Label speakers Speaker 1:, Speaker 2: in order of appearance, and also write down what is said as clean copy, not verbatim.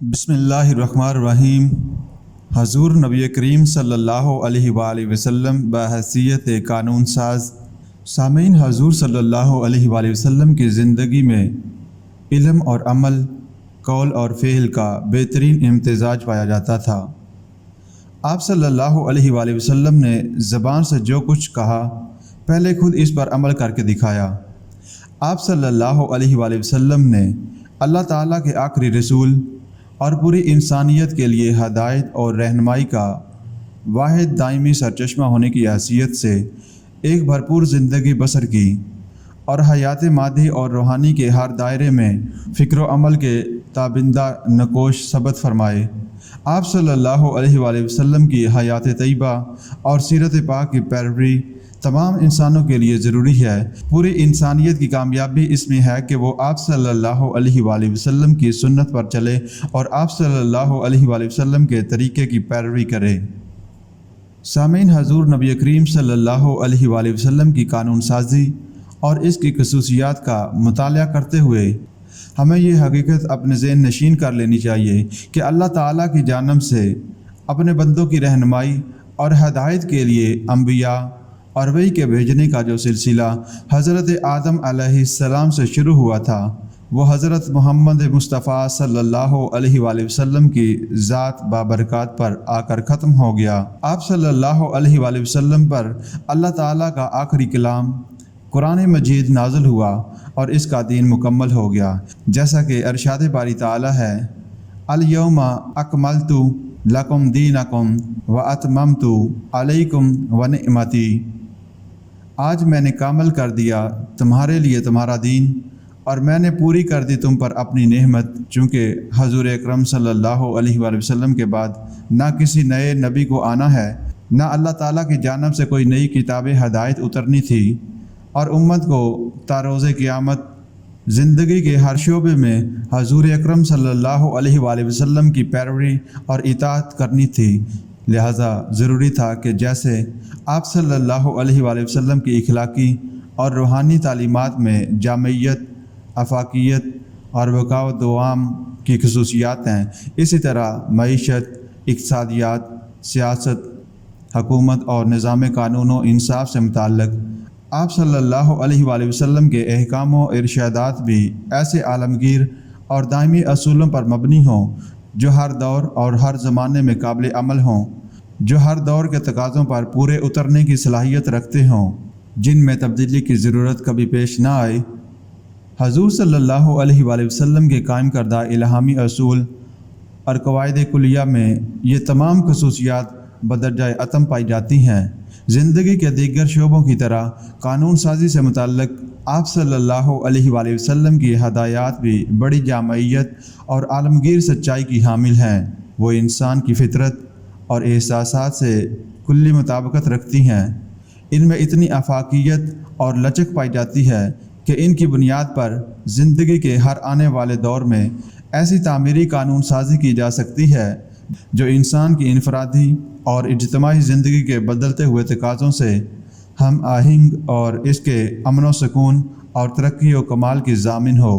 Speaker 1: بسم اللہ الرحمن الرحیم۔ حضور نبی کریم صلی اللہ علیہ وآلہ وسلم بحیثیت قانون ساز۔ سامعین، حضور صلی اللہ علیہ وآلہ وسلم کی زندگی میں علم اور عمل، قول اور فعل کا بہترین امتزاج پایا جاتا تھا۔ آپ صلی اللہ علیہ وآلہ وسلم نے زبان سے جو کچھ کہا، پہلے خود اس پر عمل کر کے دکھایا۔ آپ صلی اللہ علیہ وآلہ وسلم نے اللہ تعالیٰ کے آخری رسول اور پوری انسانیت کے لیے ہدایت اور رہنمائی کا واحد دائمی سرچشمہ ہونے کی حیثیت سے ایک بھرپور زندگی بسر کی اور حیات مادی اور روحانی کے ہر دائرے میں فکر و عمل کے تابندہ نقوش ثبت فرمائے۔ آپ صلی اللہ علیہ وآلہ وسلم کی حیات طیبہ اور سیرت پاک کی پیروی تمام انسانوں کے لیے ضروری ہے۔ پوری انسانیت کی کامیابی اس میں ہے کہ وہ آپ صلی اللہ علیہ وآلہ وسلم کی سنت پر چلے اور آپ صلی اللہ علیہ وآلہ وسلم کے طریقے کی پیروی کرے۔ سامعین، حضور نبی کریم صلی اللہ علیہ وآلہ وسلم کی قانون سازی اور اس کی خصوصیات کا مطالعہ کرتے ہوئے ہمیں یہ حقیقت اپنے ذہن نشین کر لینی چاہیے کہ اللہ تعالیٰ کی جانب سے اپنے بندوں کی رہنمائی اور ہدایت کے لیے انبیاء اور وحی کے بھیجنے کا جو سلسلہ حضرت آدم علیہ السلام سے شروع ہوا تھا، وہ حضرت محمد مصطفیٰ صلی اللہ علیہ وآلہ وسلم کی ذات بابرکات پر آ کر ختم ہو گیا۔ آپ صلی اللہ علیہ وآلہ وسلم پر اللہ تعالیٰ کا آخری کلام قرآن مجید نازل ہوا اور اس کا دین مکمل ہو گیا، جیسا کہ ارشاد باری تعالیٰ ہے، الیوم اکملت لکم دینکم واتممت علیکم ونعمتی۔ آج میں نے کامل کر دیا تمہارے لیے تمہارا دین اور میں نے پوری کر دی تم پر اپنی نعمت۔ چونکہ حضور اکرم صلی اللہ علیہ وآلہ وسلم کے بعد نہ کسی نئے نبی کو آنا ہے، نہ اللہ تعالیٰ کی جانب سے کوئی نئی کتاب ہدایت اترنی تھی، اور امت کو تا روز قیامت زندگی کے ہر شعبے میں حضور اکرم صلی اللہ علیہ وآلہ وسلم کی پیروی اور اطاعت کرنی تھی۔ لہٰذا ضروری تھا کہ جیسے آپ صلی اللہ علیہ وآلہ وسلم کی اخلاقی اور روحانی تعلیمات میں جامعیت، افاقیت اور بقاء و دوام کی خصوصیات ہیں، اسی طرح معیشت، اقتصادیات، سیاست، حکومت اور نظام قانون و انصاف سے متعلق آپ صلی اللہ علیہ وآلہ وسلم کے احکام و ارشادات بھی ایسے عالمگیر اور دائمی اصولوں پر مبنی ہوں جو ہر دور اور ہر زمانے میں قابل عمل ہوں، جو ہر دور کے تقاضوں پر پورے اترنے کی صلاحیت رکھتے ہوں، جن میں تبدیلی کی ضرورت کبھی پیش نہ آئے۔ حضور صلی اللہ علیہ وآلہ وسلم کے قائم کردہ الہامی اصول اور قواعد کلیہ میں یہ تمام خصوصیات بدرجہ اتم پائی جاتی ہیں۔ زندگی کے دیگر شعبوں کی طرح قانون سازی سے متعلق آپ صلی اللہ علیہ وآلہ وسلم کی ہدایات بھی بڑی جامعیت اور عالمگیر سچائی کی حامل ہیں۔ وہ انسان کی فطرت اور احساسات سے کلی مطابقت رکھتی ہیں۔ ان میں اتنی افاقیت اور لچک پائی جاتی ہے کہ ان کی بنیاد پر زندگی کے ہر آنے والے دور میں ایسی تعمیری قانون سازی کی جا سکتی ہے جو انسان کی انفرادی اور اجتماعی زندگی کے بدلتے ہوئے تقاضوں سے ہم آہنگ اور اس کے امن و سکون اور ترقی و کمال کی ضامن ہو۔